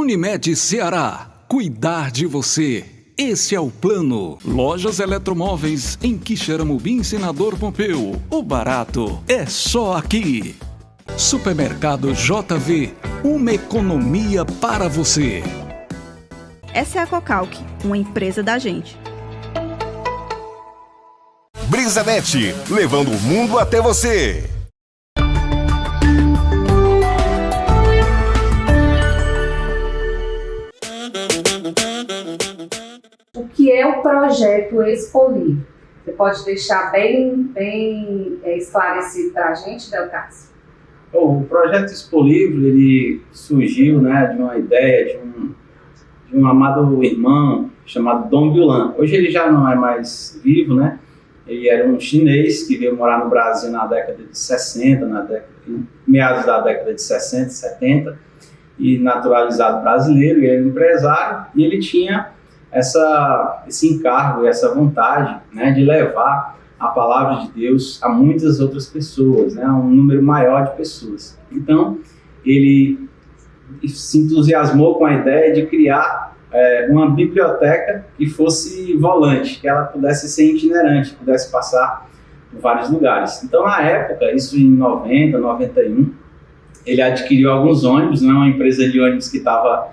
Unimed Ceará. Cuidar de você. Esse é o plano. Lojas Eletromóveis em Quixeramobim, Senador Pompeu. O barato é só aqui. Supermercado JV. Uma economia para você. Essa é a Cocalc, uma empresa da gente. BrisaNet, levando o mundo até você. O que é o projeto Expoliv? Você pode deixar bem esclarecido para a gente, Delcácio? O projeto Expoliv, ele surgiu, de uma ideia de um amado irmão chamado Dong Yulan. Hoje ele já não é mais vivo, Ele era um chinês que veio morar no Brasil na década de 60, meados da década de 60, 70, e naturalizado brasileiro, ele era empresário, e ele tinha esse encargo, essa vontade, de levar a palavra de Deus a muitas outras pessoas, a um número maior de pessoas. Então, ele se entusiasmou com a ideia de criar uma biblioteca que fosse volante, que ela pudesse ser itinerante, pudesse passar por vários lugares. Então, na época, isso em 90, 91, ele adquiriu alguns ônibus, uma empresa de ônibus que estava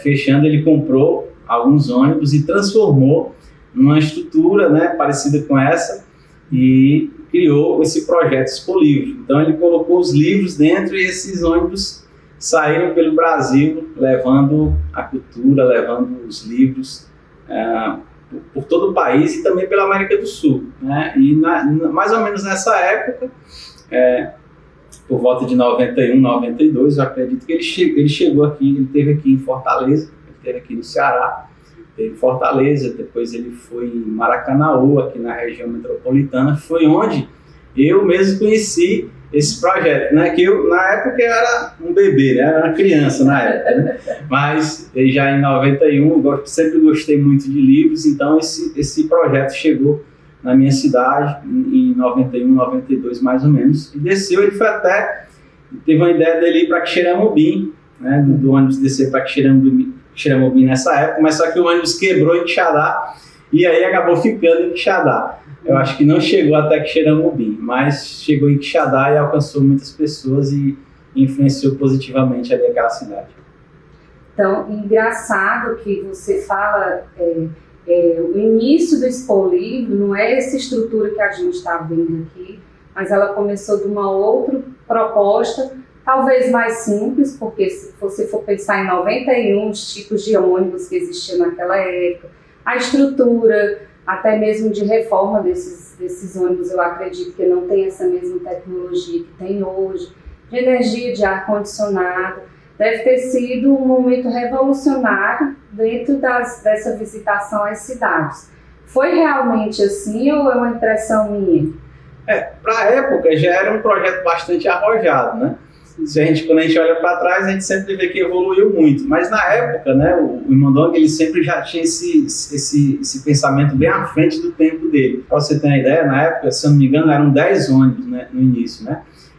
fechando, ele comprou alguns ônibus e transformou numa estrutura parecida com essa e criou esse projeto Expoliv. Então, ele colocou os livros dentro e esses ônibus saíram pelo Brasil, levando a cultura, levando os livros por todo o país e também pela América do Sul. E mais ou menos nessa época, por volta de 91, 92, eu acredito que ele chegou aqui, ele esteve aqui em Fortaleza, ele esteve aqui no Ceará, esteve em Fortaleza, depois ele foi em Maracanaú, aqui na região metropolitana, foi onde eu mesmo conheci esse projeto, que eu, na época, eu era um bebê, era uma criança na época, mas já em 91, eu sempre gostei muito de livros, então esse projeto chegou na minha cidade em 91, 92 mais ou menos, e desceu, ele foi teve uma ideia dele ir para Quixeramobim, do ônibus descer para Quixeramobim nessa época, mas só que o ônibus quebrou em Quixadá, e aí acabou ficando em Quixadá. Eu acho que não chegou até Quixeramobim, mas chegou em Quixadá e alcançou muitas pessoas e influenciou positivamente ali aquela cidade. Então, engraçado que você fala, o início do Expoliv não é essa estrutura que a gente está vendo aqui, mas ela começou de uma outra proposta, talvez mais simples, porque se você for pensar em 91, os tipos de ônibus que existiam naquela época, a estrutura, até mesmo de reforma desses ônibus, eu acredito que não tem essa mesma tecnologia que tem hoje, de energia de ar-condicionado. Deve ter sido um momento revolucionário dentro dessa visitação às cidades. Foi realmente assim ou é uma impressão minha? Para a época já era um projeto bastante arrojado, Quando a gente olha para trás, a gente sempre vê que evoluiu muito. Mas na época, o irmão Dong, ele sempre já tinha esse pensamento bem à frente do tempo dele. Para você ter uma ideia, na época, se eu não me engano, eram 10 ônibus no início,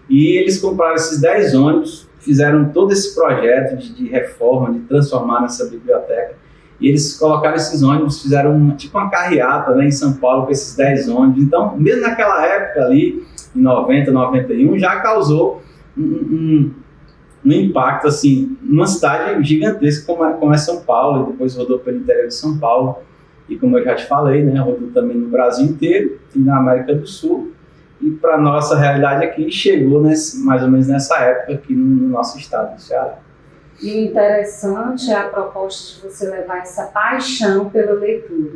E eles compraram esses 10 ônibus, fizeram todo esse projeto de reforma, de transformar nessa biblioteca. E eles colocaram esses ônibus, fizeram tipo uma carreata em São Paulo com esses 10 ônibus. Então, mesmo naquela época ali, em 90, 91, já causou um impacto, assim, numa cidade gigantesca como é São Paulo, e depois rodou pelo interior de São Paulo, e como eu já te falei, rodou também no Brasil inteiro e na América do Sul, e para nossa realidade aqui, chegou mais ou menos nessa época aqui no nosso estado do Ceará. E o interessante é a proposta de você levar essa paixão pela leitura.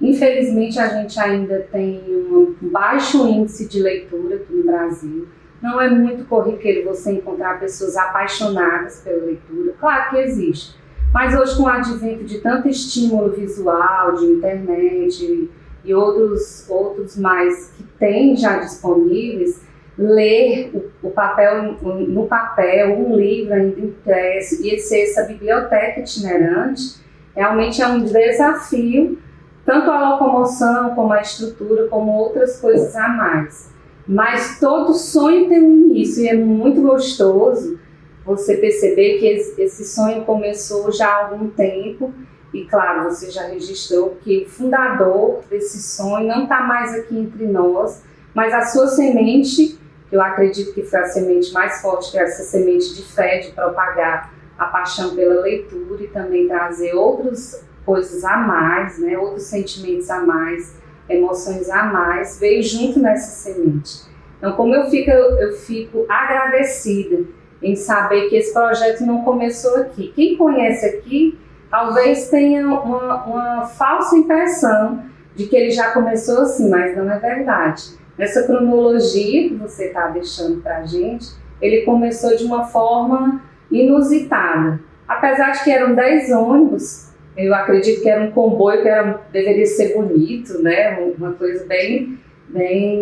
Infelizmente, a gente ainda tem um baixo índice de leitura aqui no Brasil. Não é muito corriqueiro você encontrar pessoas apaixonadas pela leitura. Claro que existe. Mas hoje, com o advento de tanto estímulo visual, de internet e outros mais que tem já disponíveis, ler no papel, um livro ainda impresso e ser essa biblioteca itinerante, realmente é um desafio, tanto a locomoção, como a estrutura, como outras coisas a mais. Mas todo sonho tem um início e é muito gostoso você perceber que esse sonho começou já há algum tempo e, claro, você já registrou que o fundador desse sonho não está mais aqui entre nós, mas a sua semente, eu acredito que foi a semente mais forte, que é essa semente de fé, de propagar a paixão pela leitura e também trazer outras coisas a mais, né, outros sentimentos a mais, emoções a mais, veio junto nessa semente. Então, como eu fico agradecida em saber que esse projeto não começou aqui. Quem conhece aqui, talvez tenha uma falsa impressão de que ele já começou assim, mas não é verdade. Nessa cronologia que você está deixando para a gente, ele começou de uma forma inusitada. Apesar de que eram 10 ônibus, eu acredito que era um comboio que deveria ser bonito, né? Uma coisa bem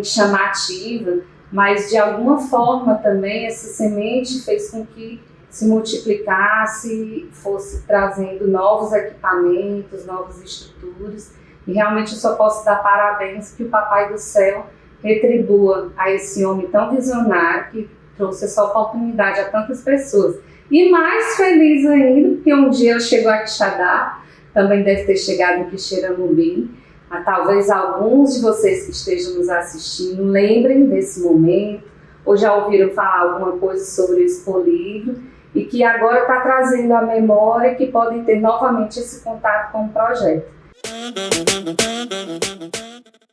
chamativa, mas de alguma forma também essa semente fez com que se multiplicasse, fosse trazendo novos equipamentos, novas estruturas, e realmente eu só posso dar parabéns que o Papai do Céu retribua a esse homem tão visionário que trouxe essa oportunidade a tantas pessoas. E mais feliz ainda, porque um dia ele chegou a Quixadá, também deve ter chegado em Quixeramobim. Talvez alguns de vocês que estejam nos assistindo lembrem desse momento, ou já ouviram falar alguma coisa sobre o Expo Livro, e que agora está trazendo à memória que podem ter novamente esse contato com o projeto.